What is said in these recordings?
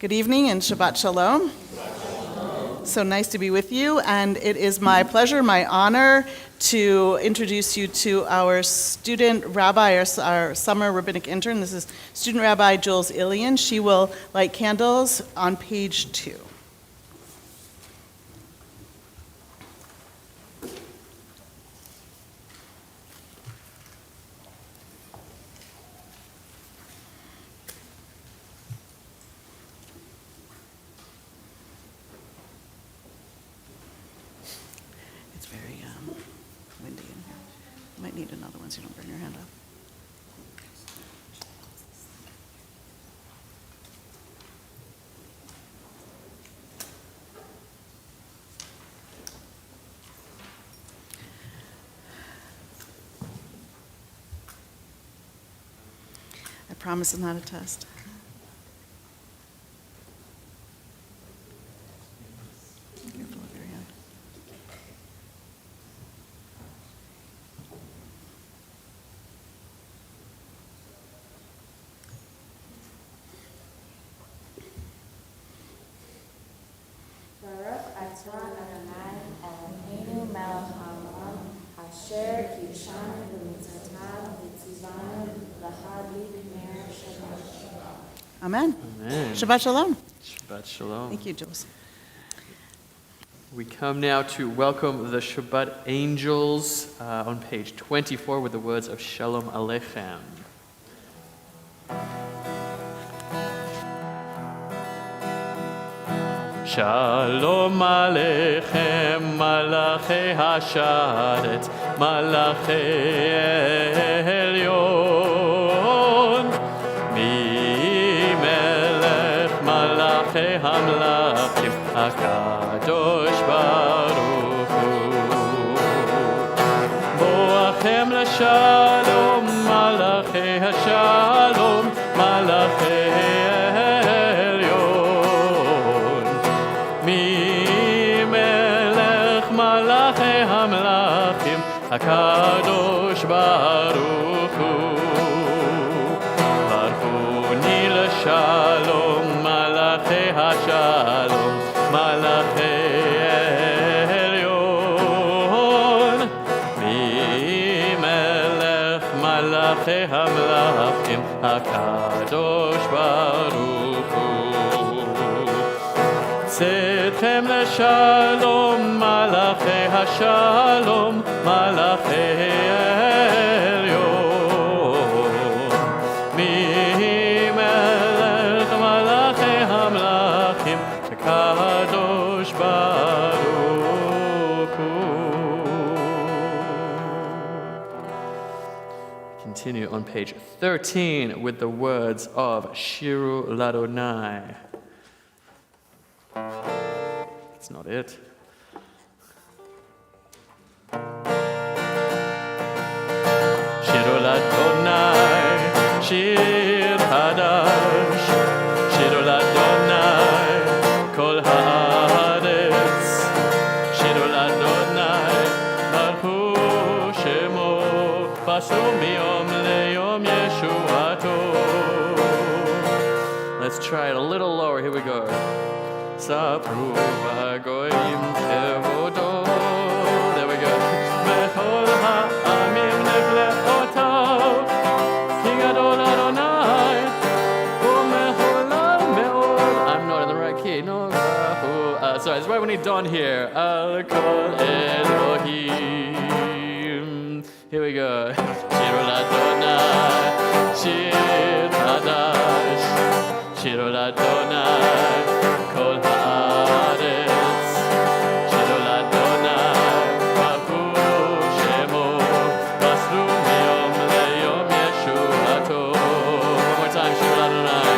Good evening and Shabbat Shalom. So nice to be with you, and it is my pleasure, my honor, to introduce you to our student rabbi, our summer rabbinic intern. This is student rabbi Jules Ilian. She will light candles on page 2. Might need another one so you don't burn your hand up. I promise it's not a test. Careful of your hand. Amen. Amen. Shabbat Shalom. Shabbat Shalom. Thank you, Jules. We come now to welcome the Shabbat angels on page 24 with the words of Shalom Aleichem. Shalom Aleichem, Malachi Hasharet, Malachi Elyon, Melech Malachi Hamlachim, HaKadosh Baruch Hu. Boachem l'shalom, Malachi Hashalom, Malachi Elyon, Melech Malachi Hamlachim, HaKadosh Baruch Hu. Shalom, Malachi Hashalom, Malachi Elyon, Melech Malachi Hamlachim, HaKadosh Baruch Hu. Tzedchem l'shalom, Malachi Hashalom, Malachi Elyon. Kadosh Baruch Hu. Continue on page 13 with the words of Shiru Ladonai. That's not it. Shiru Ladonai, Shir Hadash, Shiru Ladonai. Kol haaretz, shiru l'Adonai, baruchu shemo, pasu miyom leyom yeshuato. Let's try it a little lower. Here we go. Sapru v'hagoyim kevodo. There we go. V'chol ha'amim nefle'otav, ki gadol Adonai. I'm not in the right key. No. Sorry, it's right when he's done here. Al kol Elohim. Here we go. Shiru l'Adonai, Shir Hadash, Shiru l'Adonai, Kol haaretz, Shiru l'Adonai, Baruchu shemo, Basru miyom leyom yeshuato. One more time, Shiru l'Adonai,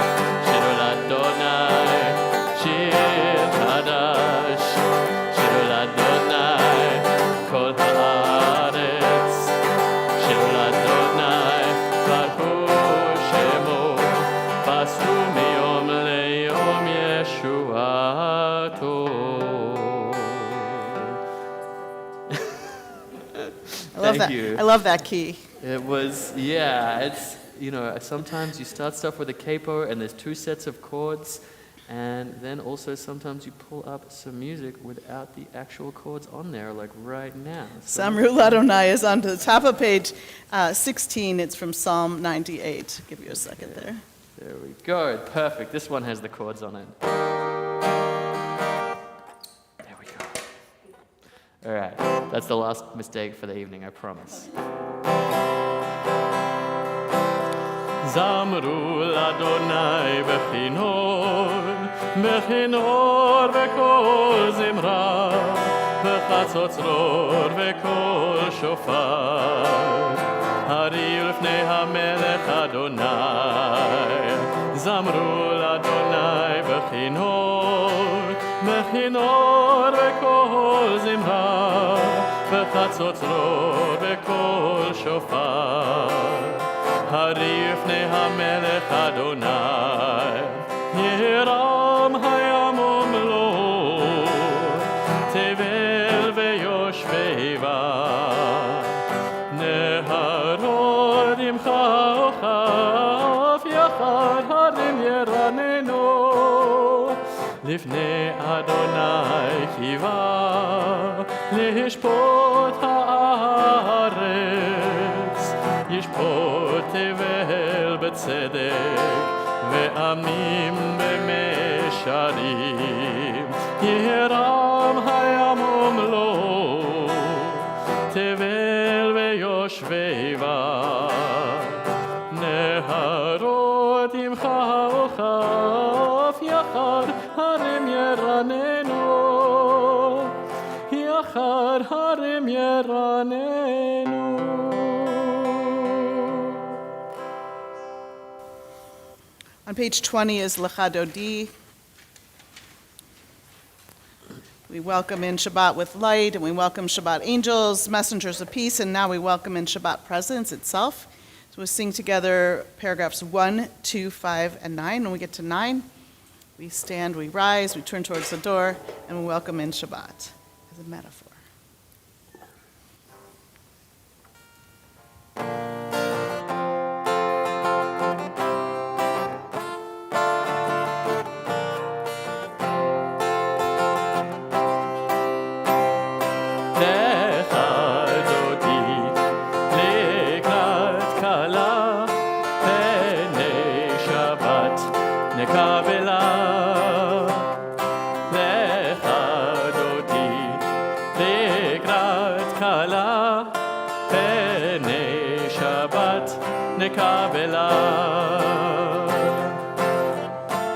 Shiru l'Adonai, Shir Hadash, Shiru l'Adonai, Kol haaretz, Shiru l'Adonai, Baruchu shemo, Basru miyom leyom yeshuato. Thank you. I love that key. It was, yeah, it's, sometimes you start stuff with a capo and there's 2 sets of chords And then also sometimes you pull up some music without the actual chords on there, like right now. Samru Ladonai is on to the top of page 16. It's from Psalm 98. Give you a second there. There we go. Perfect. This one has the chords on it. There we go. All right. That's the last mistake for the evening, I promise. Zamru l'Adonai bechinor v'kol zimra v'chatzotzror v'kol shofar hariu l'fnei hamelech Adonai Zamru l'Adonai bechinor v'kol zimra v'chatzotzror v'kol shofar הרי לפני המלך אדוני, ירם הים ומלוא, תבל ויושבי בה, נהרות עמך וכף, יחד הרים ירננו, לפני אדוני קיווה, לשפוט הארץ, ישפוט תבל בצדק ועמים במשרים ירם הים ומלוא תבל ויושבי בה נהרות עמך וכף יחד הרים ירננו יחד הרים ירננו. On page 20 is Lecha Dodi. We welcome in Shabbat with light, and we welcome Shabbat angels, messengers of peace, and now we welcome in Shabbat presence itself. So we'll sing together paragraphs 1, 2, 5, and 9. When we get to 9, we stand, we rise, we turn towards the door, and we welcome in Shabbat as a metaphor.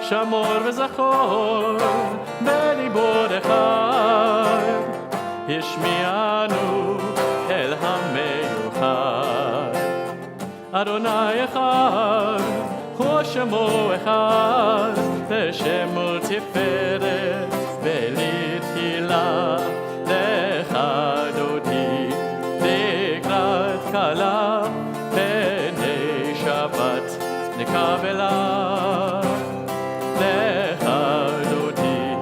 שמור וזכור בליבו אחד, השמיענו אל המיוחד. אדוני אחד, הוא שמו אחד, לשם ולתפארת ולתהילה. לך דודי לקראת כלה, פני שבת נקבלה. לך דודי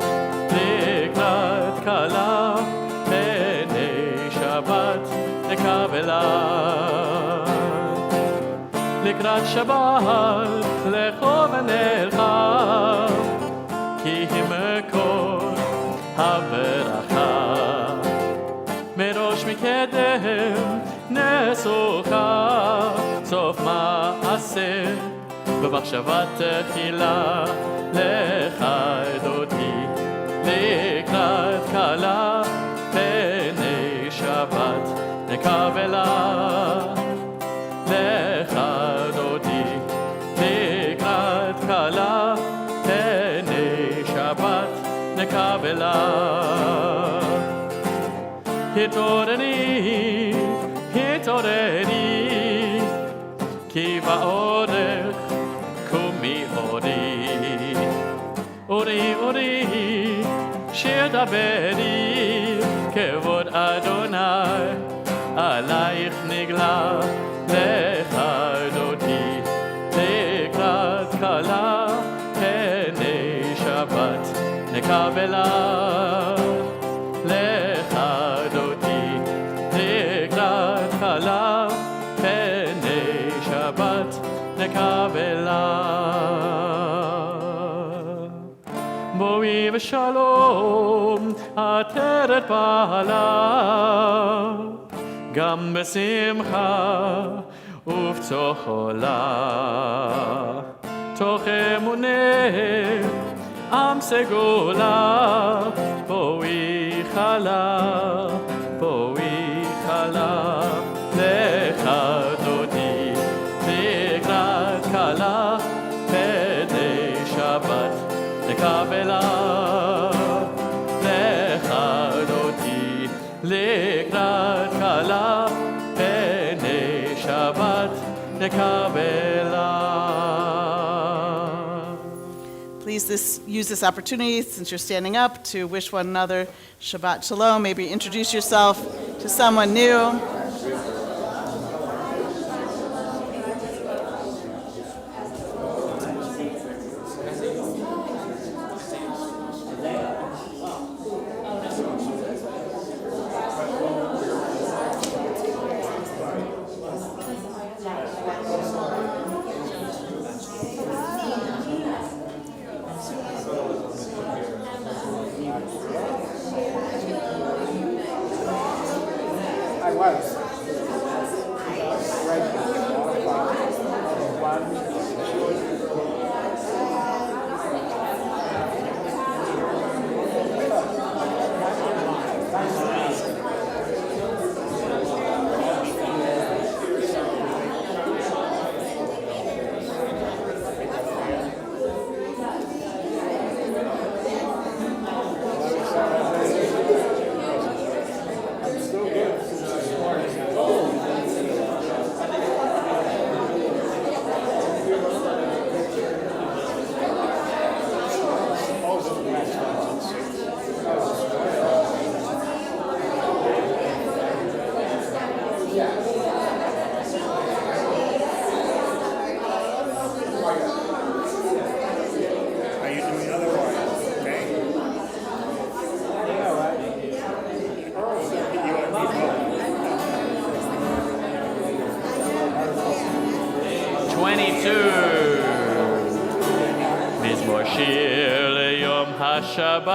לקראת כלה, פני שבת נקבלה. לקראת שבת לכו ונלכה, כי היא מקור הברכה. מראש מקדם נסוכה, סוף מעשה במחשבה תחילה. לך דודי לקראת כלה, פני שבת נקבלה. לך דודי לקראת כלה, פני שבת נקבלה. התעוררי, התעוררי, כי באורך קומי אורי. אורי, אורי, שיר דברי, כבוד אדוני עלייך נגלה. לך דודי לקראת כלה, פני שבת נקבלה. לך דודי לקראת כלה, פני שבת נקבלה. בואי ושלום, עטרת בעלה, גם בשמחה ובצוך עולה, תוך אמונך עם סגולה, בואי חלה, בואי חלה, לכדותי לקראת כלה, פדי שבת נקבלה, לכדותי לקראת כלה, פדי שבת נקבלה. Please use this opportunity, since you're standing up, to wish one another Shabbat Shalom. Maybe introduce yourself to someone new. I was. 22. מזמור שיר ליום השבת,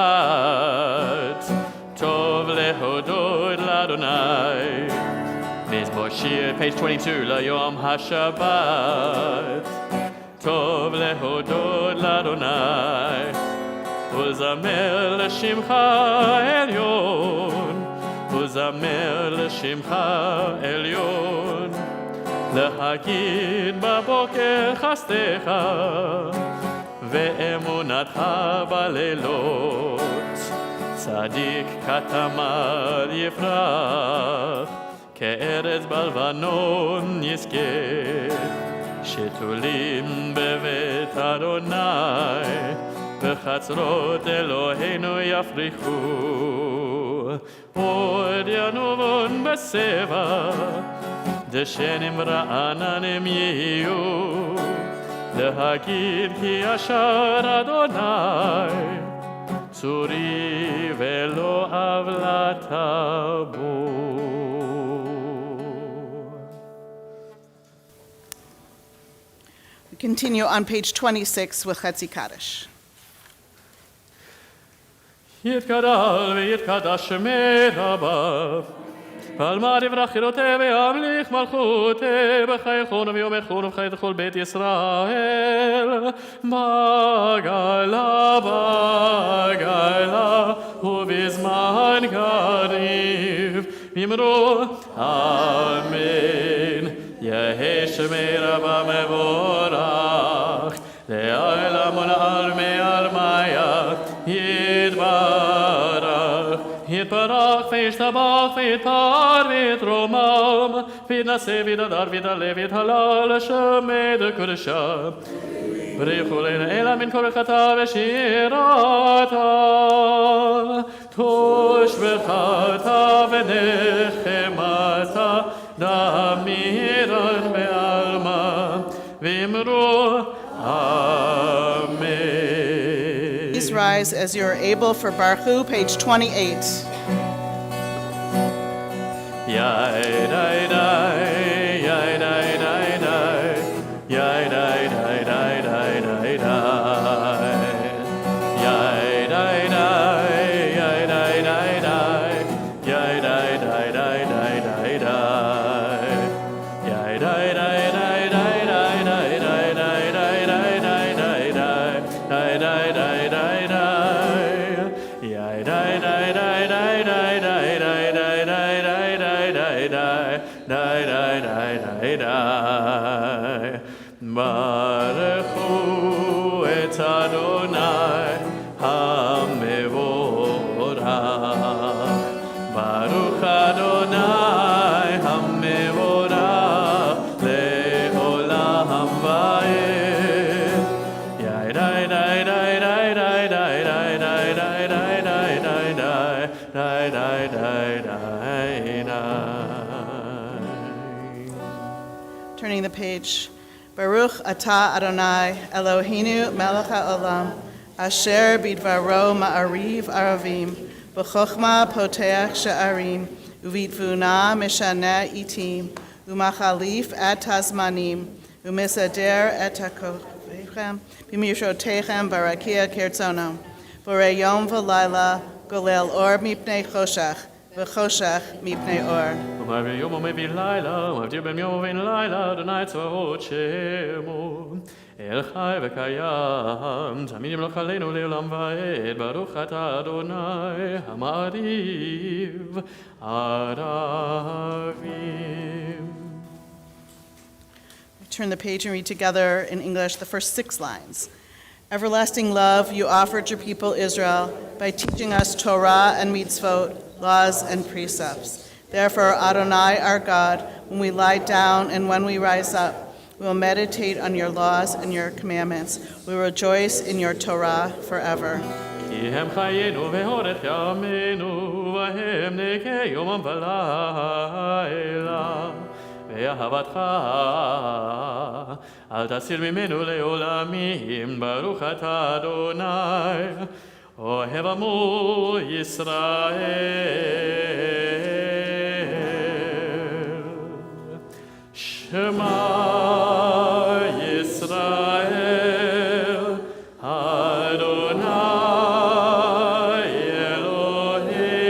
טוב להודות לאדוני. מזמור שיר, page 22, ליום השבת, טוב להודות לאדוני. ולזמר לשמך עליון, ולזמר לשמך עליון. להגיד בבוקר חסדך ואמונתך בלילות. צדיק כתמר יפרח, כארץ בלבנון יזכה. שתולים בבית אדוני, בחצרות אלוהינו יפריחו. עוד ינובון בסבע, דשנים רעננים יהיו. להגיד כי ישר אדוני, צורי ולא עוולת בו. We continue on page 26 with Chetzi Kaddish. יתגדל ויתקדש שמי רבב, על מה דברך חירותי וימליך מלכותי, בחייכון וביומכון ובחיי כל בית ישראל. בגלה בגלה ובזמן קריב, אמרו אמן. יהי שמי רבא מבורך, לעולם ולעלמי עלמיה יתברך. יתברך וישתבח ויתפאר ויתרומם, ויתנשא ויתהדר ויתעלה ויתהלל שמי דקדושה. בריחו לעילא מן כל ברכתה ושירתה, תושבחתה ונחמתה, דמירן בעלמא, ואמרו אמן. Please rise as you are able for Baruch, page 28. Yai dai dai, yai dai dai dai, yai dai dai dai dai dai dai, yai dai. Baruchu et Adonai hamevorach. Baruch Adonai hamevorach le'olam va'ed. Yai dai dai dai dai dai dai dai dai dai dai dai dai dai dai dai dai dai. Turning the page. Baruch atah Adonai Eloheinu melech haolam asher bidvaro ma'ariv aravim b'chochma poteach she'arim uvitvuna mishaneh itim umachalif et hazmanim umisader et hakovechem b'mirshotechem barakia kertzono borei yom v'layla golel or mipnei choshech v'choshech mipnei or. Umayvi yom umayvi laila, umavdir ben yom uvein laila, Adonai tzvaot shemo. El chai v'kayam, tamid yimloch aleinu le'olam va'ed, Baruch atah Adonai hamariv aravim. Turn the page and read together in English the first 6 lines. Everlasting love, you offered your people Israel by teaching us Torah and mitzvot, laws and precepts. Therefore, Adonai, our God, when we lie down and when we rise up, we will meditate on your laws and your commandments. We will rejoice in your Torah forever. כי הם חיינו ואורך ימינו, והם נקי יומם ולילה. ואהבתך אל תסיר ממנו לעולמים, ברוך אתה אדוני, אוהב עמו ישראל. שמע ישראל, אדוני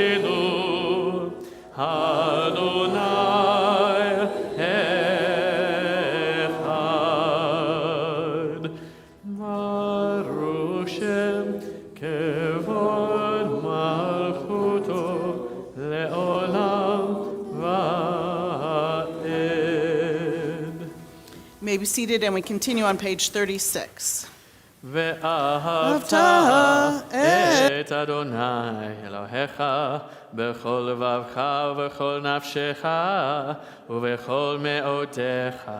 אלוהינו, אדוני אחד. ברוך שם כבוד מלכותו לעולם ועד. You may be seated, and we continue on page 36. ואהבת את אדוני אלוהיך בכל לבבך ובכל נפשך ובכל מאודך,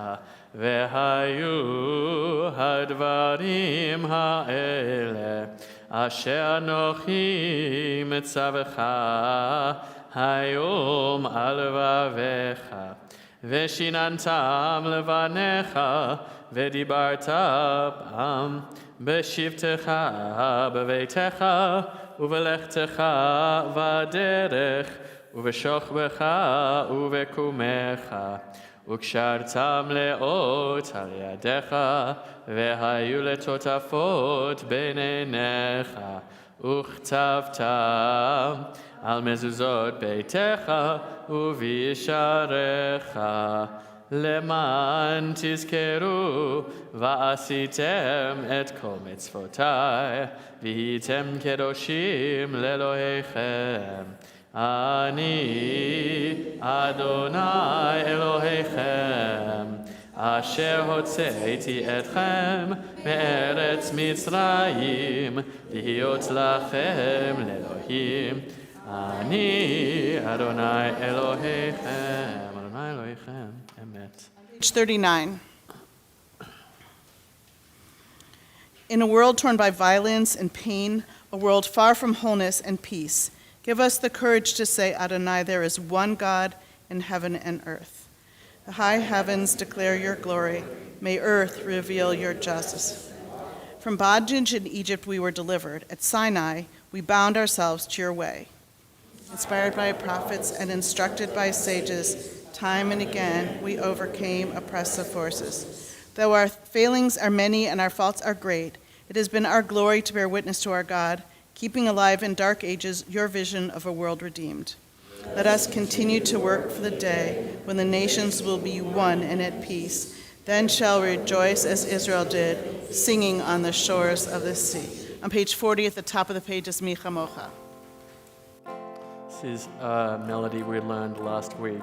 והיו הדברים האלה אשר אנוכי מצווך היום על לבביך, ושיננתם לבניך, ודיברת בם בשבתך, בביתך, ובלכתך בדרך, ובשוכבך ובקומך, וקשרתם לאות על ידיך, והיו לטוטפות בין עיניך, וכתבתם על מזוזות ביתך ובישעריך, למען תזכרו ועשיתם את כל מצוותיי, והייתם קדושים לאלוהיכם. אני אדוני אלוהיכם, אשר הוצאתי אתכם מארץ מצרים, להיות לכם לאלוהים. אני אדוני אלוהיכם, אדוני אלוהיכם, אמת. Page 39. In a world torn by violence and pain, a world far from wholeness and peace, give us the courage to say, Adonai, there is one God in heaven and earth. The high heavens declare your glory. May earth reveal your justice. From bondage in Egypt we were delivered. At Sinai, we bound ourselves to your way. Inspired by prophets and instructed by sages, time and again we overcame oppressive forces. Though our failings are many and our faults are great, it has been our glory to bear witness to our God, keeping alive in dark ages your vision of a world redeemed. Let us continue to work for the day when the nations will be one and at peace. Then shall we rejoice as Israel did, singing on the shores of the sea. On page 40 at the top of the page is Mi Chamocha. This is a melody we learned last week.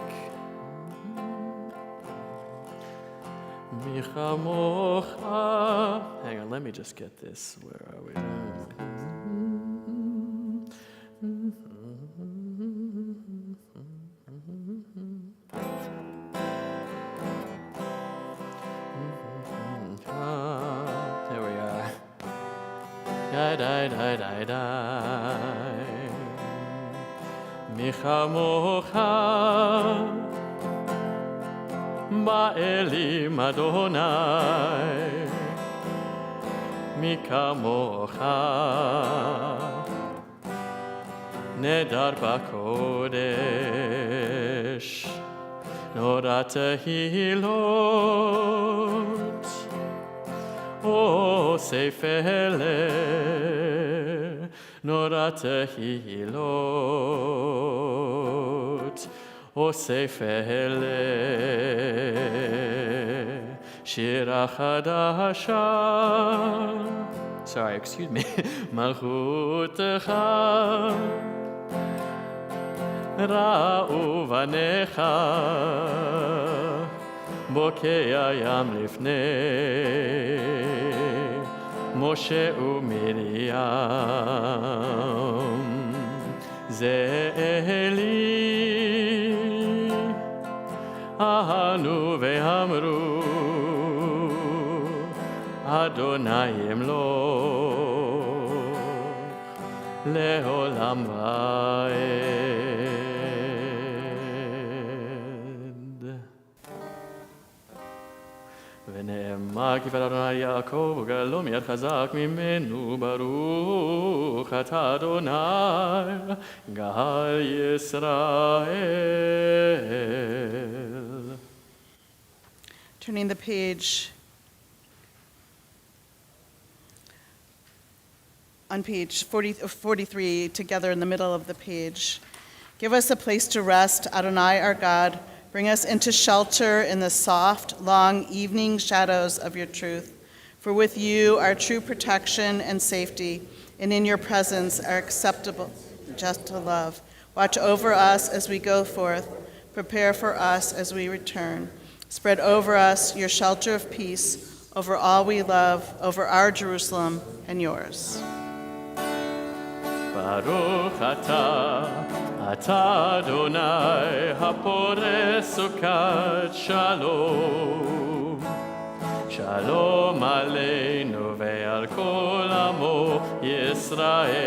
Michamocha. Hang on, let me just get this. Where are we? There we are. Die. Michamocha ba'elim Adonai mikamocha nedar b'kodesh norat tehilot o seifele norat tehilot אוסף אלה שירה חדשה sorry, excuse me מלכותך ראו בניך בוקע ים לפני משה ומרים זה אלי אהנו ואמרו אדוני ימלוך לעולם ועד ונאמר כי פדה אדוני יעקב וגלו מיד חזק ממנו ברוך אתה אדוני גאל ישראל. Turning the page, on page 43, together in the middle of the page. Give us a place to rest, Adonai our God. Bring us into shelter in the soft, long evening shadows of your truth. For with you are true protection and safety, and in your presence are acceptable, just to love. Watch over us as we go forth. Prepare for us as we return. Spread over us your shelter of peace, over all we love, over our Jerusalem and yours. Baruch atah Adonai hapores sukat shalom. Shalom aleinu ve'al kol amo Yisrael.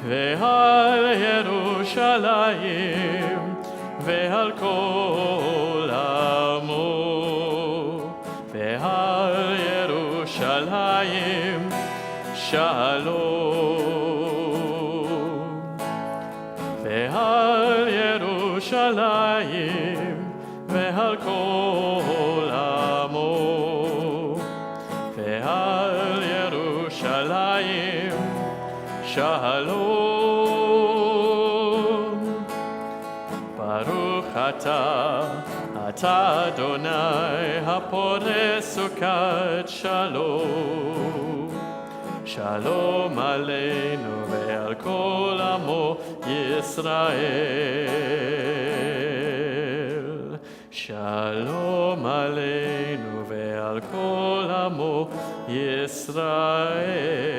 Ve'al Yerushalayim ve'al kol amo. Ve'al Yerushalayim shalom. Ve'al Yerushalayim ve'al kol amo. Ve'al Yerushalayim shalom. Baruch atah Adonai hapores sukat shalom. Shalom aleinu ve'al kol amo Yisrael. Shalom aleinu ve'al kol amo Yisrael.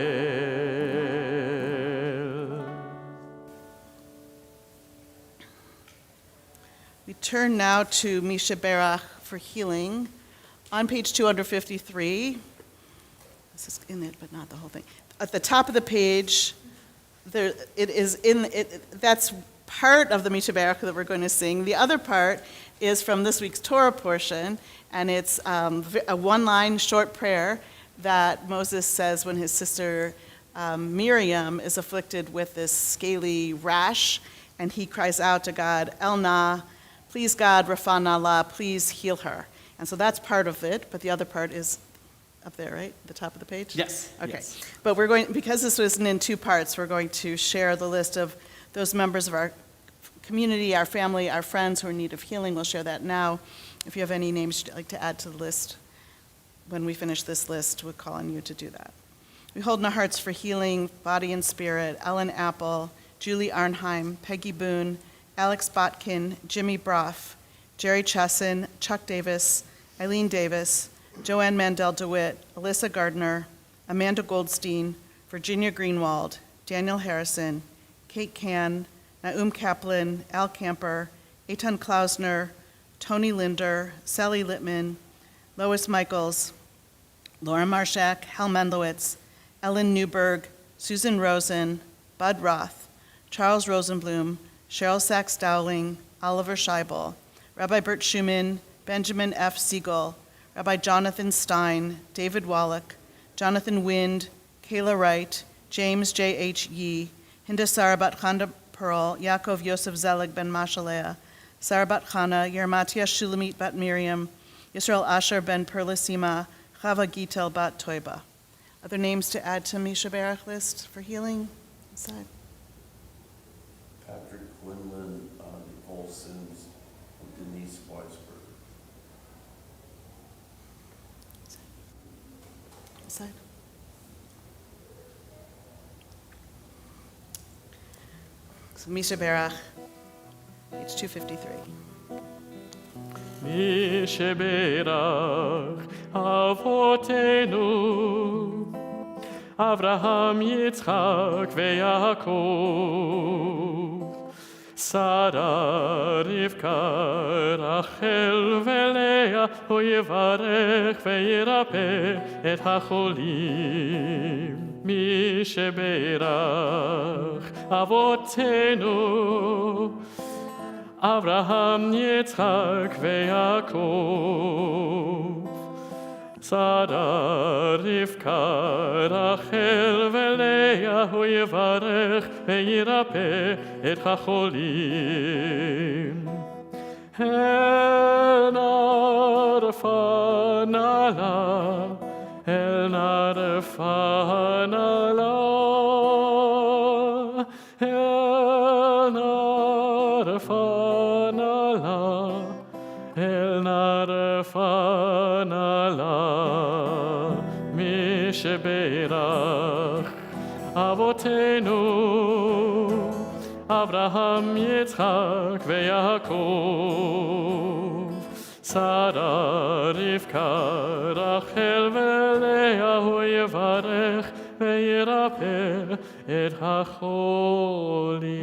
We turn now to Misha Berach for healing. On page 253, this is in it, but not the whole thing. At the top of the page, there it is in it. That's part of the Misha Berach that we're going to sing. The other part is from this week's Torah portion, and it's a one-line short prayer that Moses says when his sister Miriam is afflicted with this scaly rash, and he cries out to God, El Na, please God, Rafa Nala, please heal her. And so that's part of it, but the other part is up there, right? The top of the page? Yes. Okay. Yes. But we're going, because this was in two parts, we're going to share the list of those members of our community, our family, our friends who are in need of healing. We'll share that now. If you have any names you'd like to add to the list, when we finish this list, we'll call on you to do that. We hold in our hearts for healing, body and spirit, Ellen Apple, Julie Arnheim, Peggy Boone, Alex Botkin, Jimmy Broff, Jerry Chesson, Chuck Davis, Eileen Davis, Joanne Mandel DeWitt, Alyssa Gardner, Amanda Goldstein, Virginia Greenwald, Daniel Harrison, Kate Can, Naum Kaplan, Al Camper, Eitan Klausner, Tony Linder, Sally Littman, Lois Michaels, Laura Marshak, Hal Mendlowitz, Ellen Newberg, Susan Rosen, Bud Roth, Charles Rosenblum, Cheryl Sachs Dowling, Oliver Scheibel, Rabbi Bert Schumann, Benjamin F. Siegel, Rabbi Jonathan Stein, David Wallach, Jonathan Wind, Kayla Wright, James J.H. Yee, Hinda Sarah Bat Chanda Pearl, Yaakov Yosef Zelig ben Mashalea, Sarah Bat Chana, Yermatia Shulamit Bat Miriam, Yisrael Asher ben Perlasima, Chava Gitel Bat Toiba. Other names to add to Misha Berach list for healing? Inside. Patrick Quinlan, Nicole Sims, and Denise Weisberg. Inside. So Misha Berach, page 253. מי שברך אבותינו, אברהם, יצחק ויעקב, שרה, רבקה, רחל ולאה, הוא יברך וירפא את החולים. מי שברך אבותינו, אברהם, יצחק ויעקב, שרה, רבקה, רחל ולאה, הוא יברך וירפא את החולים. אל נערפה נעלה, אל נערפה נעלה, אל נערפה נעלה, אל נערפה נעלה. מי שברך אבותינו, אברהם, יצחק ויעקב, שרה, רבקה, רחל ולאה, הוא יברך וירפא את החולים.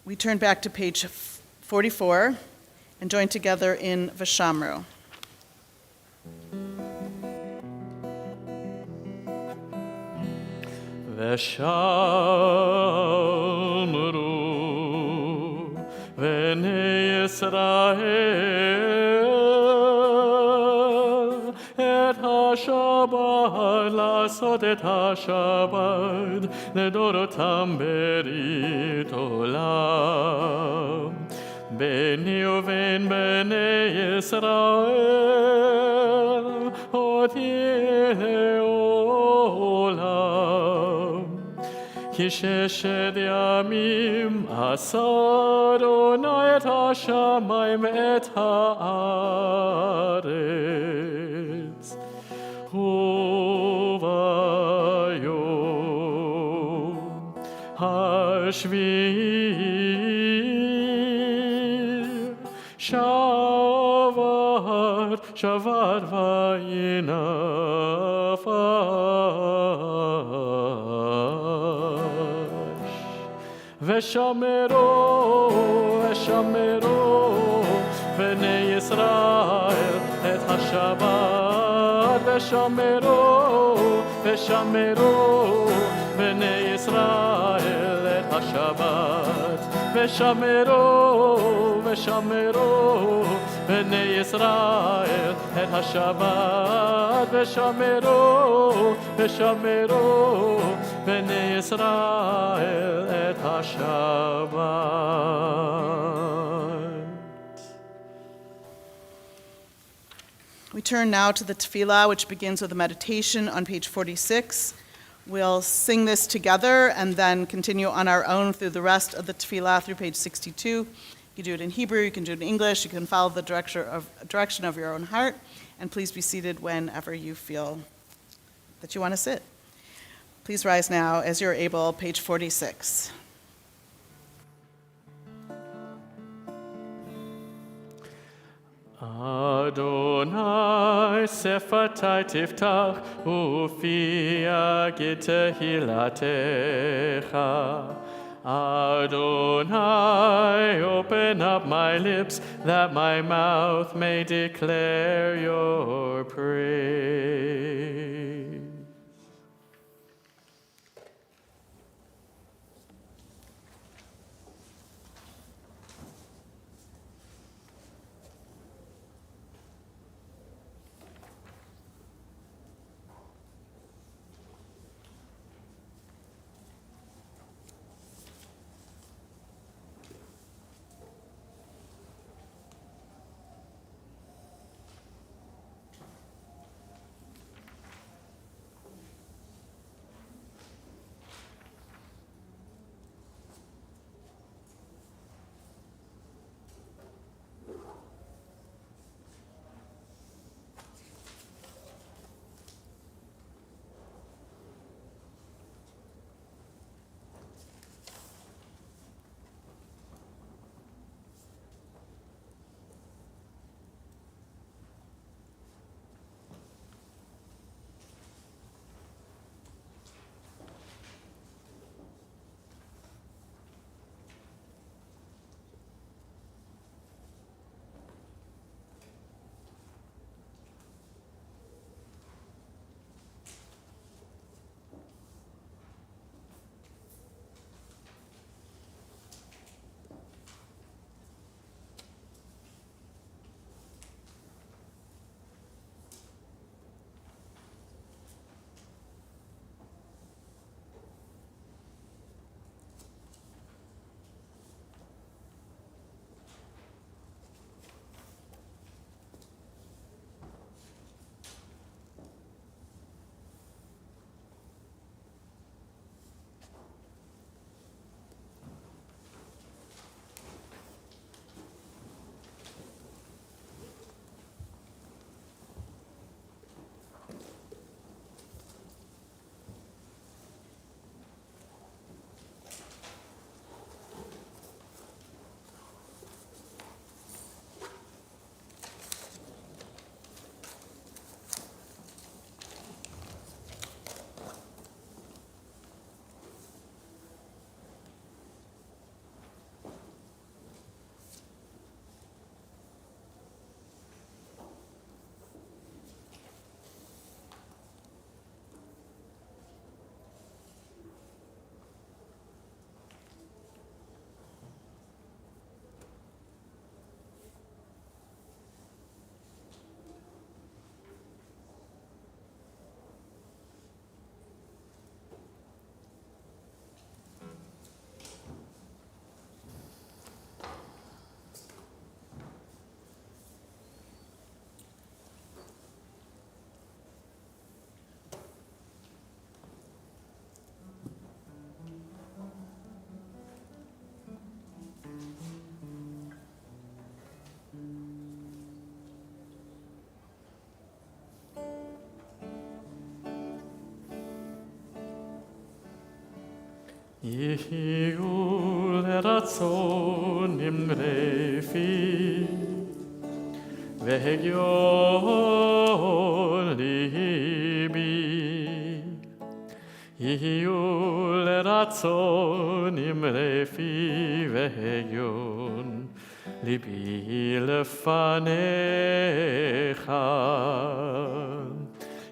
We turn back to page 44 and join together in Vashamru. ושמרו בני ישראל את השבת, לעשות את השבת לדורותם ברית עולם. ביני ובין בני ישראל אותי לעולם. כי ששת ימים עשה אדוני את השמים ואת הארץ. וביום השביעי שבת וינפש. ושמרו בני ישראל את השבת. ושמרו בני ישראל את השבת. ושמרו בני ישראל את השבת. ושמרו בני ישראל את השבת. We turn now to the tefillah, which begins with a meditation on page 46. We'll sing this together and then continue on our own through the rest of the tefillah through page 62. You can do it in Hebrew, you can do it in English, you can follow the direction of your own heart, and please be seated whenever you feel that you want to sit. Please rise now as you're able, page 46. Adonai sefatai tiftach ufia gitehilatecha. Adonai, open up my lips that my mouth may declare your praise. יהיו לרצון נמרי פי והגיון ליבי. יהיו לרצון נמרי פי והגיון ליבי לפניך.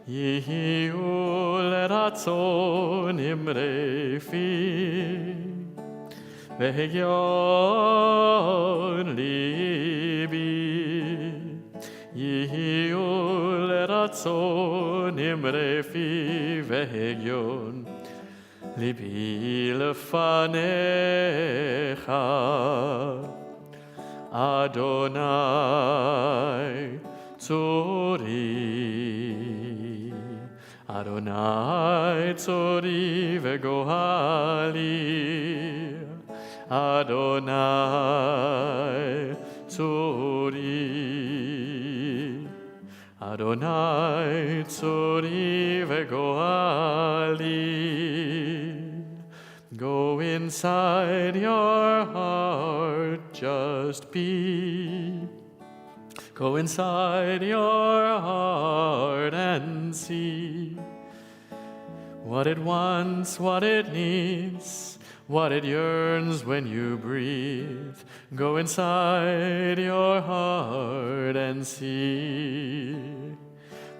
יהיו לרצון נמרי פי והגיון ליבי. יהיו לרצון נמרי פי והגיון ליבי לפניך. אדוני צורי, אדוני צורי וגואלי. אדוני צורי, Adonai tzuri vegoali. Go inside your heart, just be. Go inside your heart and see what it wants, what it needs, what it yearns when you breathe. Go inside your heart and see.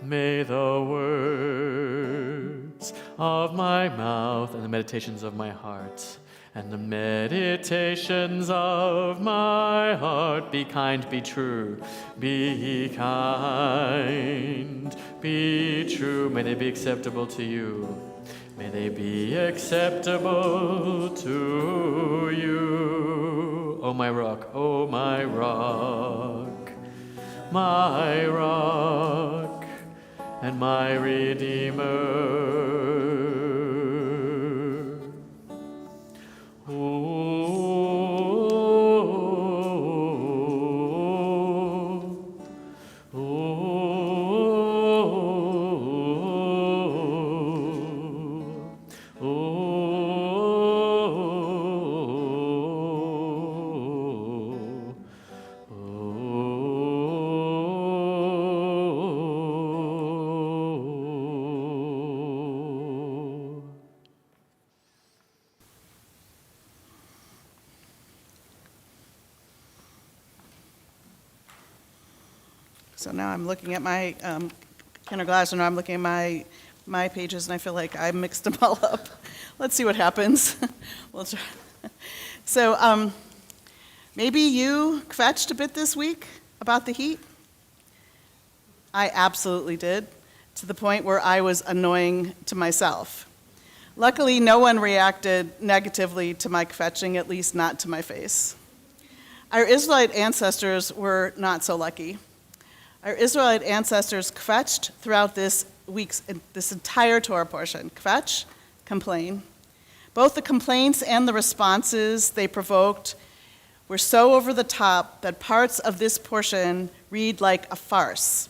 May the words of my mouth and the meditations of my heart and the meditations of my heart be kind, be true, be kind, be true. May they be acceptable to you. May they be acceptable to you. Oh my rock, oh my rock, my rock, and my Redeemer. So now I'm looking at my kindergarten, and I'm looking at my pages, and I feel like I mixed them all up. Let's see what happens. We'll try. So maybe you kvetched a bit this week about the heat. I absolutely did, to the point where I was annoying to myself. Luckily, no one reacted negatively to my kvetching, at least not to my face. Our Israelite ancestors were not so lucky. Our Israelite ancestors kvetched throughout this entire Torah portion. Kvetch, complain. Both the complaints and the responses they provoked were so over the top that parts of this portion read like a farce,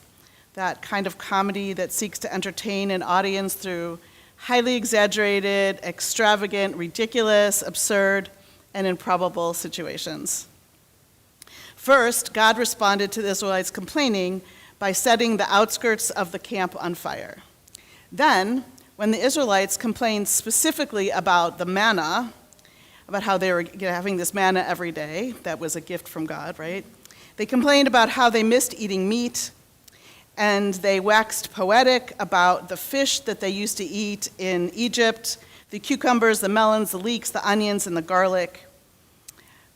that kind of comedy that seeks to entertain an audience through highly exaggerated, extravagant, ridiculous, absurd, and improbable situations. First, God responded to the Israelites' complaining by setting the outskirts of the camp on fire. Then, when the Israelites complained specifically about the manna, about how they were having this manna every day, that was a gift from God, right? They complained about how they missed eating meat, and they waxed poetic about the fish that they used to eat in Egypt, the cucumbers, the melons, the leeks, the onions, and the garlic.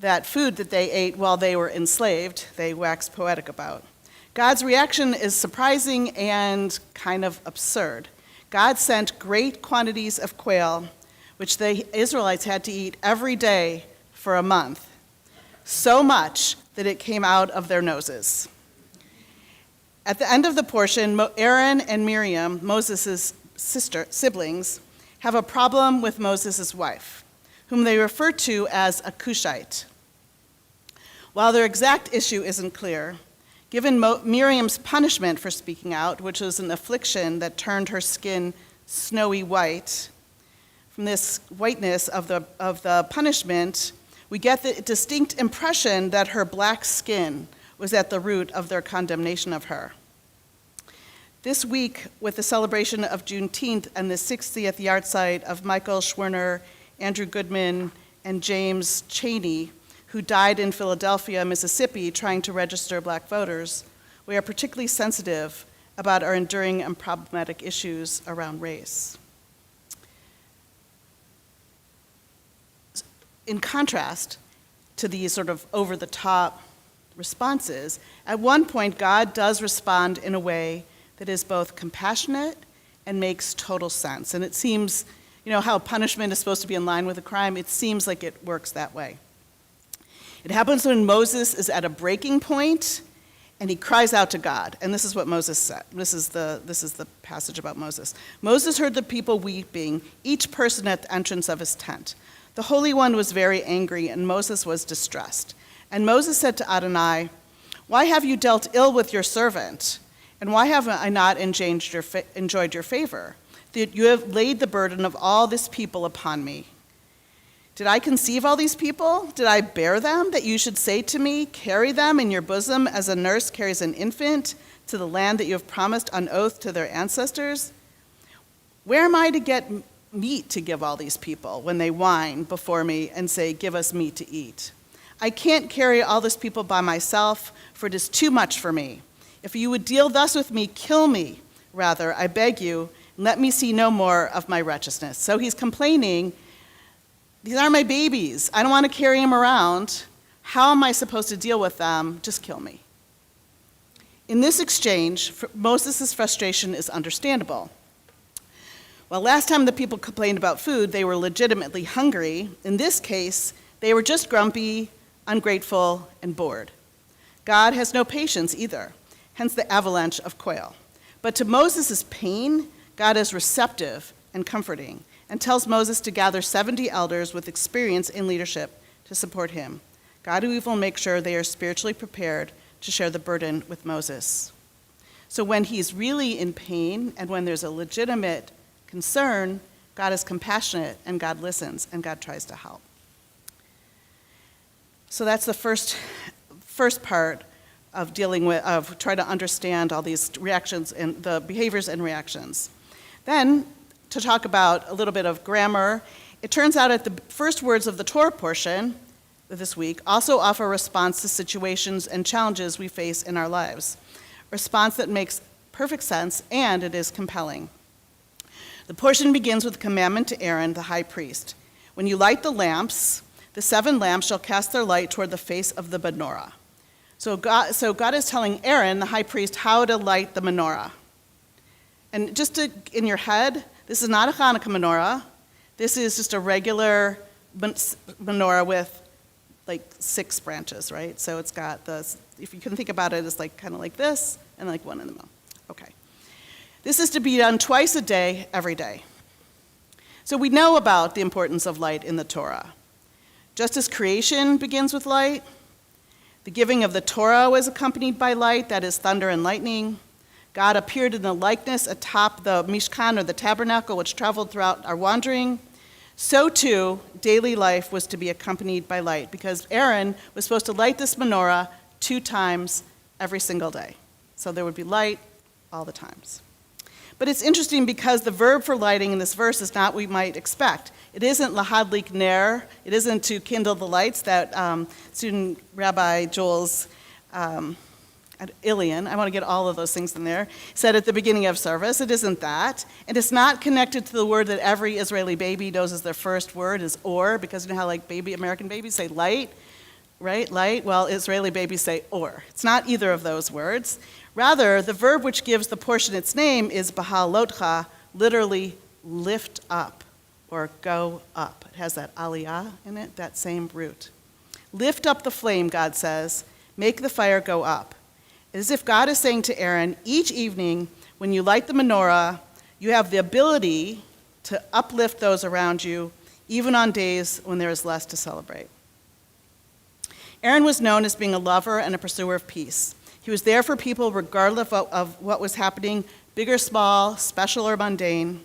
That food that they ate while they were enslaved, they waxed poetic about. God's reaction is surprising and kind of absurd. God sent great quantities of quail, which the Israelites had to eat every day for a month, so much that it came out of their noses. At the end of the portion, Aaron and Miriam, Moses' siblings, have a problem with Moses' wife, whom they refer to as a Cushite. While their exact issue isn't clear, given Miriam's punishment for speaking out, which was an affliction that turned her skin snowy white, from this whiteness of the punishment, we get the distinct impression that her black skin was at the root of their condemnation of her. This week, with the celebration of Juneteenth and the 60th yahrzeit of Michael Schwerner, Andrew Goodman, and James Chaney, who died in Philadelphia, Mississippi, trying to register black voters, we are particularly sensitive about our enduring and problematic issues around race. In contrast to these sort of over-the-top responses, at one point God does respond in a way that is both compassionate and makes total sense. And it seems, you know, how punishment is supposed to be in line with a crime, it seems like it works that way. It happens when Moses is at a breaking point and he cries out to God. And this is what Moses said. This is the passage about Moses. Moses heard the people weeping, each person at the entrance of his tent. The Holy One was very angry, and Moses was distressed. And Moses said to Adonai, "Why have you dealt ill with your servant? And why have I not enjoyed your favor? That you have laid the burden of all this people upon me. Did I conceive all these people? Did I bear them, that you should say to me, carry them in your bosom as a nurse carries an infant to the land that you have promised on oath to their ancestors? Where am I to get meat to give all these people when they whine before me and say, give us meat to eat? I can't carry all this people by myself, for it is too much for me. If you would deal thus with me, kill me, rather, I beg you, and let me see no more of my wretchedness. So he's complaining, these are my babies. I don't want to carry them around. How am I supposed to deal with them? Just kill me. In this exchange, Moses' frustration is understandable. Well, last time the people complained about food, they were legitimately hungry. In this case, they were just grumpy, ungrateful, and bored. God has no patience either, hence the avalanche of quail. But to Moses' pain, God is receptive and comforting and tells Moses to gather 70 elders with experience in leadership to support him. God will make sure they are spiritually prepared to share the burden with Moses. So when he's really in pain and when there's a legitimate concern, God is compassionate and God listens and God tries to help. So that's the first part of trying to understand all these reactions and the behaviors and reactions. Then, to talk about a little bit of grammar, it turns out that the first words of the Torah portion this week also offer a response to situations and challenges we face in our lives. A response that makes perfect sense and it is compelling. The portion begins with a commandment to Aaron, the high priest. When you light the lamps, the 7 lamps shall cast their light toward the face of the menorah. So God is telling Aaron, the high priest, how to light the menorah. And in your head, this is not a Hanukkah menorah. This is just a regular menorah with like 6 branches, right? So it's got if you can think about it, it's like kind of like this and like one in the middle. Okay. This is to be done twice a day, every day. So we know about the importance of light in the Torah. Just as creation begins with light, the giving of the Torah was accompanied by light, that is thunder and lightning. God appeared in the likeness atop the Mishkan, or the tabernacle, which traveled throughout our wandering. So too, daily life was to be accompanied by light, because Aaron was supposed to light this menorah 2 times every single day. So there would be light all the times. But it's interesting because the verb for lighting in this verse is not what we might expect. It isn't lahadlik ner. It isn't to kindle the lights that student Rabbi Joel's Ilian, I want to get all of those things in there, said at the beginning of service. It isn't that. And it's not connected to the word that every Israeli baby knows as their first word is or, because you know how like American babies say light, right? Light. Well, Israeli babies say or. It's not either of those words. Rather, the verb which gives the portion its name is bahalotcha, literally lift up or go up. It has that aliyah in it, that same root. Lift up the flame, God says. Make the fire go up. As if God is saying to Aaron, each evening when you light the menorah, you have the ability to uplift those around you, even on days when there is less to celebrate. Aaron was known as being a lover and a pursuer of peace. He was there for people regardless of what was happening, big or small, special or mundane.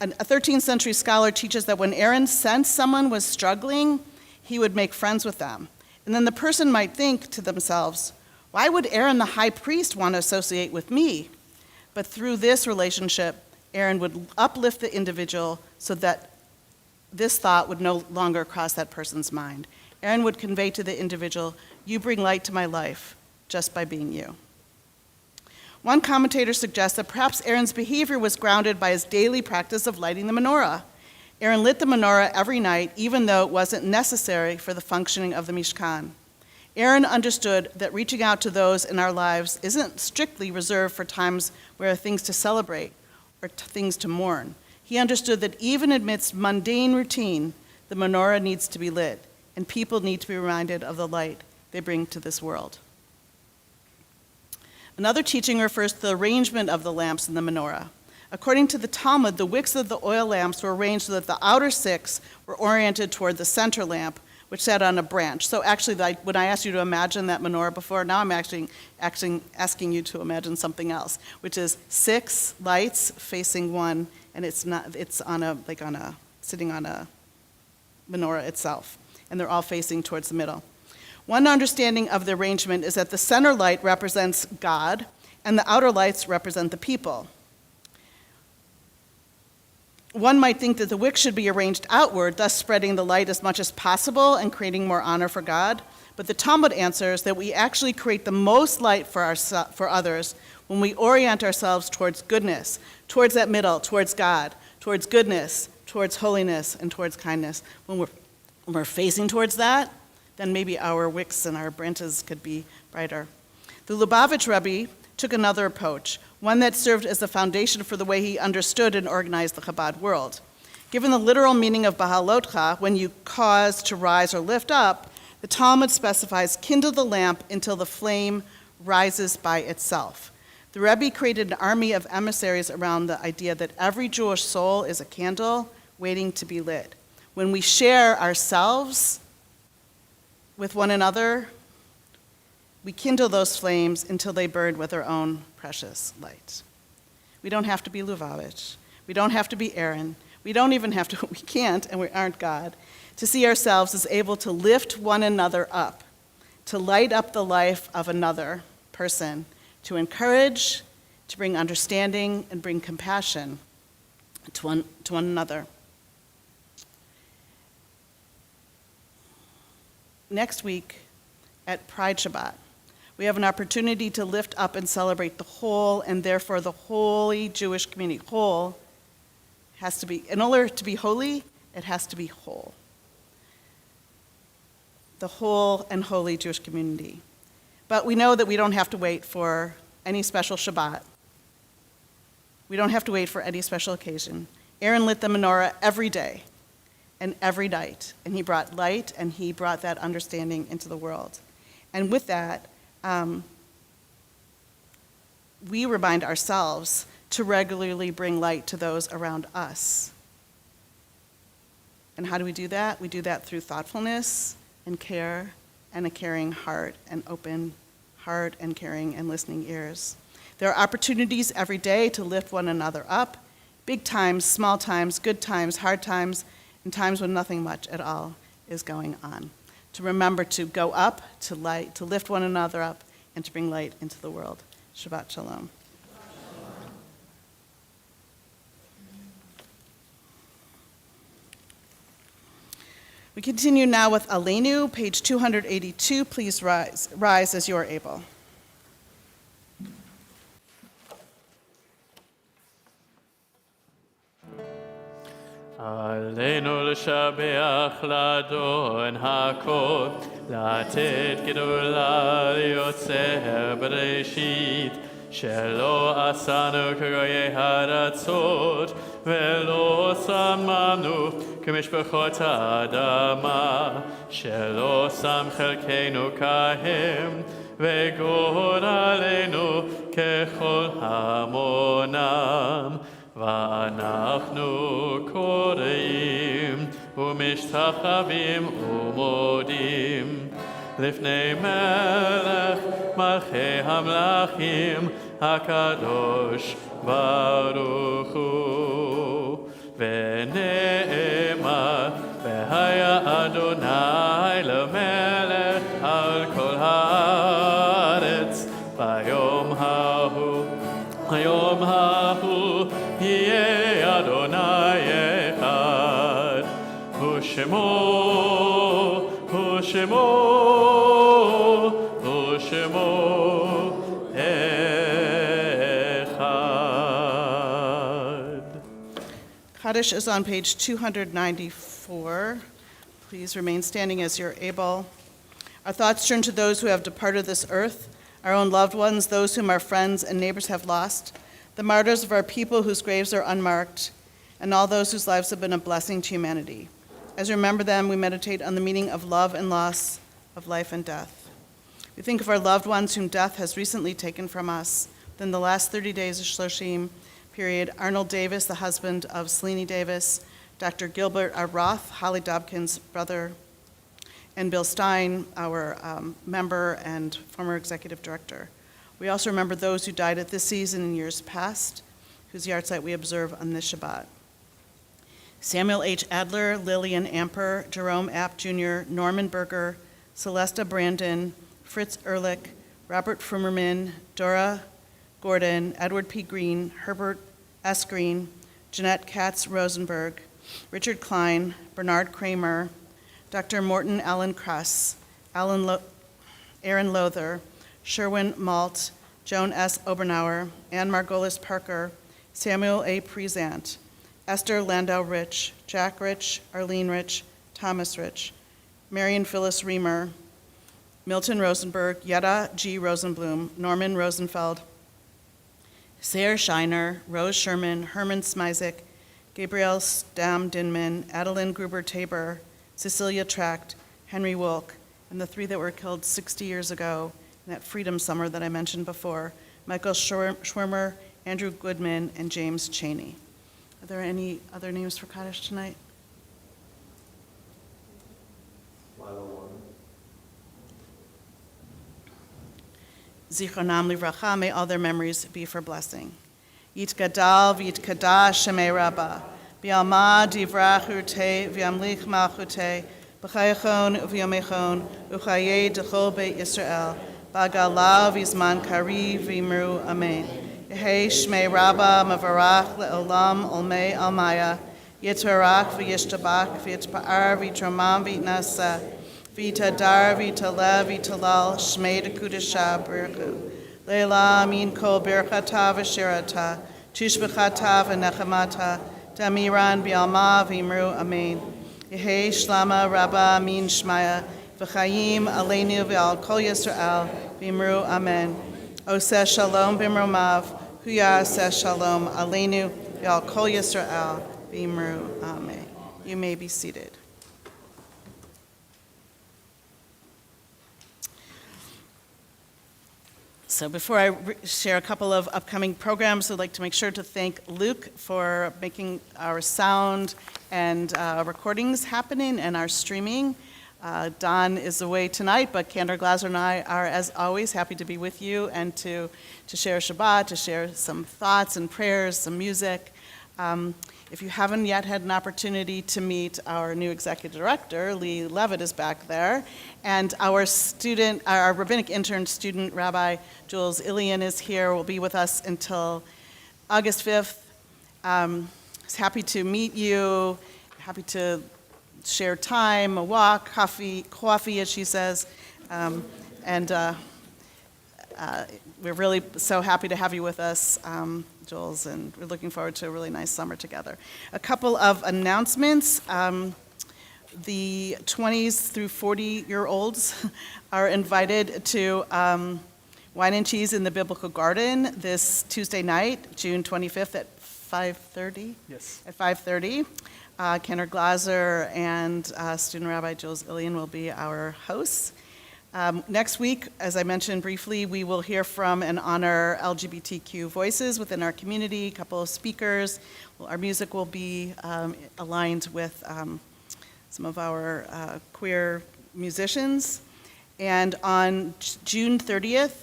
A 13th century scholar teaches that when Aaron sensed someone was struggling, he would make friends with them. And then the person might think to themselves, why would Aaron the high priest want to associate with me? But through this relationship, Aaron would uplift the individual so that this thought would no longer cross that person's mind. Aaron would convey to the individual, you bring light to my life just by being you. One commentator suggests that perhaps Aaron's behavior was grounded by his daily practice of lighting the menorah. Aaron lit the menorah every night, even though it wasn't necessary for the functioning of the Mishkan. Aaron understood that reaching out to those in our lives isn't strictly reserved for times where there are things to celebrate or things to mourn. He understood that even amidst mundane routine, the menorah needs to be lit, and people need to be reminded of the light they bring to this world. Another teaching refers to the arrangement of the lamps in the menorah. According to the Talmud, the wicks of the oil lamps were arranged so that the outer 6 were oriented toward the center lamp, which sat on a branch. So actually, when I asked you to imagine that menorah before, now I'm actually asking you to imagine something else, which is 6 lights facing one, and it's sitting on a menorah itself, and they're all facing towards the middle. One understanding of the arrangement is that the center light represents God, and the outer lights represent the people. One might think that the wick should be arranged outward, thus spreading the light as much as possible and creating more honor for God. But the Talmud answers that we actually create the most light for others when we orient ourselves towards goodness, towards that middle, towards God, towards goodness, towards holiness, and towards kindness. When we're facing towards that, then maybe our wicks and our branches could be brighter. The Lubavitch Rebbe took another approach, one that served as the foundation for the way he understood and organized the Chabad world. Given the literal meaning of Bahalotcha, when you cause to rise or lift up, the Talmud specifies, kindle the lamp until the flame rises by itself. The Rebbe created an army of emissaries around the idea that every Jewish soul is a candle waiting to be lit. When we share ourselves with one another, we kindle those flames until they burn with their own precious light. We don't have to be Lubavitch. We don't have to be Aaron. We can't, and we aren't God, to see ourselves as able to lift one another up, to light up the life of another person, to encourage, to bring understanding, and bring compassion to one another. Next week at Pride Shabbat, we have an opportunity to lift up and celebrate the whole, and therefore the holy Jewish community. Whole has to be, in order to be holy, it has to be whole. The whole and holy Jewish community. But we know that we don't have to wait for any special Shabbat. We don't have to wait for any special occasion. Aaron lit the menorah every day and every night, and he brought light and he brought that understanding into the world. And with that, we remind ourselves to regularly bring light to those around us. And how do we do that? We do that through thoughtfulness and care and a caring heart and open heart and caring and listening ears. There are opportunities every day to lift one another up, big times, small times, good times, hard times, and times when nothing much at all is going on. To remember to go up, to light, to lift one another up, and to bring light into the world. Shabbat Shalom. We continue now with Aleinu, page 282. Please rise as you are able. עלינו לשבח לאדון הכל, לתת גדולה ליוצר בראשית, שלא עשנו כגויי הארצות, ולא שמנו כמשפחות האדמה, שלא שם חלקנו כהם, וגורלנו ככל המונם. ואנחנו קוראים ומשתחווים ומודים לפני מלך מלכי המלכים הקדוש ברוך הוא. ונאמר והיה אדוני למלך על כל הארץ ביום ההוא. היום ההוא יהיה אדוני אחד, ושמו אחד. Kaddish is on page 294. Please remain standing as you're able. Our thoughts turn to those who have departed this earth, our own loved ones, those whom our friends and neighbors have lost, the martyrs of our people whose graves are unmarked, and all those whose lives have been a blessing to humanity. As we remember them, we meditate on the meaning of love and loss, of life and death. We think of our loved ones whom death has recently taken from us. Within the last 30 days of Shloshim period, Arnold Davis, the husband of Selene Davis, Dr. Gilbert R. Roth, Holly Dobkin's brother, and Bill Stein, our member and former executive director. We also remember those who died at this season in years past, whose yahrzeit we observe on this Shabbat. Samuel H. Adler, Lillian Amper, Jerome App Jr., Norman Berger, Celesta Brandon, Fritz Ehrlich, Robert Frumerman, Dora Gordon, Edward P. Green, Herbert S. Green, Jeanette Katz Rosenberg, Richard Klein, Bernard Kramer, Dr. Morton Allen Kress, Aaron Lother, Sherwin Malt, Joan S. Oberauer, Ann Margolis Parker, Samuel A. Prezant, Esther Landau Rich, Jack Rich, Arlene Rich, Thomas Rich, Marion Phyllis Reamer, Milton Rosenberg, Yetta G. Rosenblum, Norman Rosenfeld, Sayre Shiner, Rose Sherman, Herman Smizik, Gabrielle Stam Dinman, Adeline Gruber-Tabor, Cecilia Tract, Henry Wolk, and the three that were killed 60 years ago in that Freedom Summer that I mentioned before, Michael Schwimmer, Andrew Goodman, and James Cheney. Are there any other names for Kaddish tonight? Zichronam livracha, may all their memories be for blessing. Yit gadal v'yit kadash shemei rabba, v'yalma divrach urte v'yamlich malchute, b'chayachon v'yomechon, u'chayei d'chol beit Yisrael, b'agala v'yizman kari v'yimru amen. Yehei shmei rabba mavarach le'olam olmei almaya, yitvarach v'yishtabak v'yitpa'ar v'yitromam v'yitnasa, V'tadar, v'talev, v'talal, shmei dekudesha berchu. Leila min kol berchata v'shirata, tushbechata v'nechamata, damiran b'alma v'imru amen. Yehei shlama rabba min shmaya, v'chayim aleinu v'al kol Yisrael, v'imru amen. Oseh shalom b'mromav, huya oseh shalom aleinu v'al kol Yisrael, v'imru amen. You may be seated. So before I share a couple of upcoming programs, I'd like to make sure to thank Luke for making our sound and recordings happening and our streaming. Don is away tonight, but Kander Glaser and I are, as always, happy to be with you and to share Shabbat, to share some thoughts and prayers, some music. If you haven't yet had an opportunity to meet our new executive director, Lee Levitt is back there, and our rabbinic intern student, Rabbi Jules Ilian, is here, will be with us until August 5th. He's happy to meet you, happy to share time, a walk, coffee, as she says, we're really so happy to have you with us, Jules, and we're looking forward to a really nice summer together. A couple of announcements. The 20s through 40-year-olds are invited to Wine and Cheese in the Biblical Garden this Tuesday night, June 25th at 5:30? Yes. At 5:30. Kenner Glaser and student Rabbi Jules Ilian will be our hosts. Next week, as I mentioned briefly, we will hear from and honor LGBTQ voices within our community, a couple of speakers. Our music will be aligned with some of our queer musicians. And on June 30th,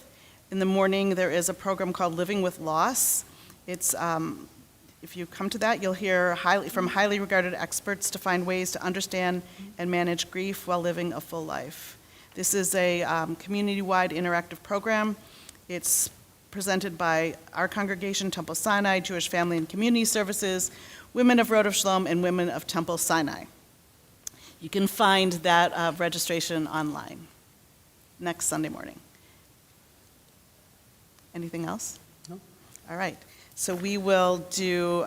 in the morning, there is a program called Living with Loss. It's, if you come to that, you'll hear from highly regarded experts to find ways to understand and manage grief while living a full life. This is a community-wide interactive program. It's presented by our congregation, Temple Sinai, Jewish Family and Community Services, Women of Rodef Shalom, and Women of Temple Sinai. You can find that registration online next Sunday morning. Anything else? No. All right. So we will do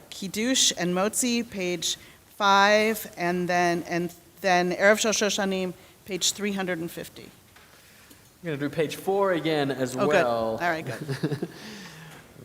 Kiddush and Motzi, page 5, and then Erev Shoshanim, page 350. We're going to do page 4 again as Oh, well. good. All right, good.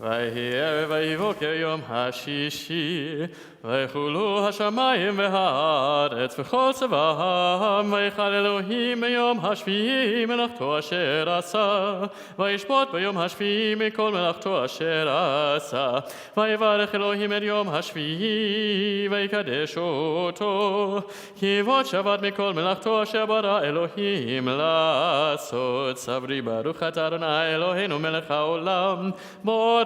ויהי ערב ויבוקר יום השישי, ויחולו השמיים והארץ וכל צבאם, ויחל אלוהים ביום השביעי מלאכתו אשר עשה, וישפוט ביום השביעי מכל מלאכתו אשר עשה, ויברך אלוהים את יום השביעי ויקדש אותו, כי כבוד שבת מכל מלאכתו אשר ברא אלוהים לעשות. סברי ברוך אתה אדוני אלוהינו מלך העולם, בורא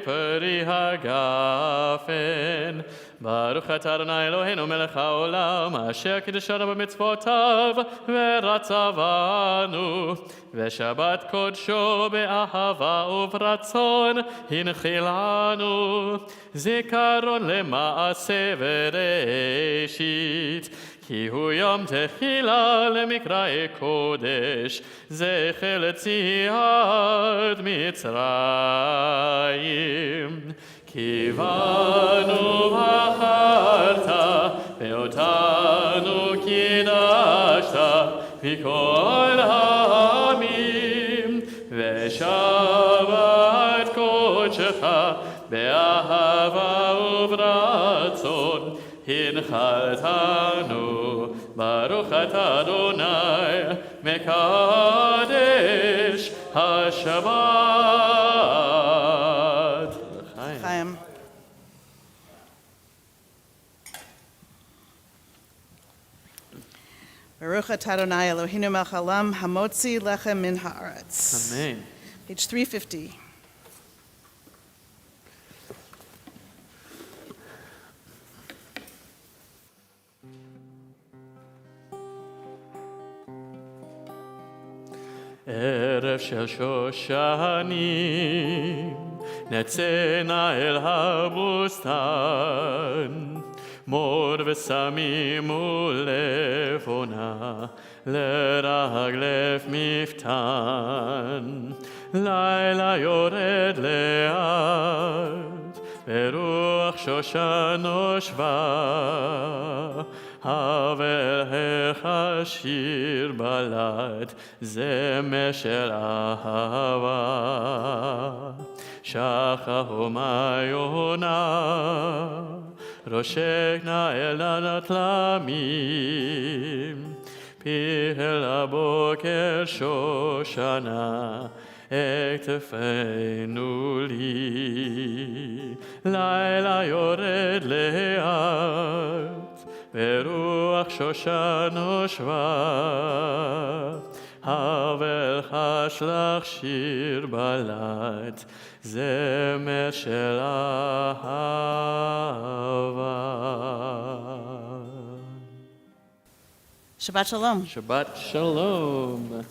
פרי הגפן. ברוך אתה אדוני אלוהינו מלך העולם, אשר קידשנו במצוותיו ורצה בנו, ושבת קודשו באהבה וברצון הנחילנו, זיכרון למעשה בראשית, כי הוא יום תחילה למקראי קודש, זכר ליציאת מצרים. כי בנו בחרת ואותנו קידשת מכל העמים, ושבת קודשך באהבה וברצון הנחלתנו. ברוך אתה אדוני מקדש השבת. Chaim. Baruch atah Adonai Eloheinu melech haolam hamotzi lechem min haaretz. Amen. Page 350. ערב של שושנים, נצא נא אל הבוסתן, מור ושמים ולבונה, לרגלף מפתן. לילה יורד לאט, ברוח שושן נושבה, הבל השיר בלד, זמר של אהבה. שחר ומיונה, ראשך נא אל הנתלמים, פיך אל הבוקר שושנה, אכתפנו לי. לילה יורד לאט, ברוח שושן נושבה, הבל חש לך שיר בלט, זמר של אהבה. Shabbat Shalom. Shabbat Shalom.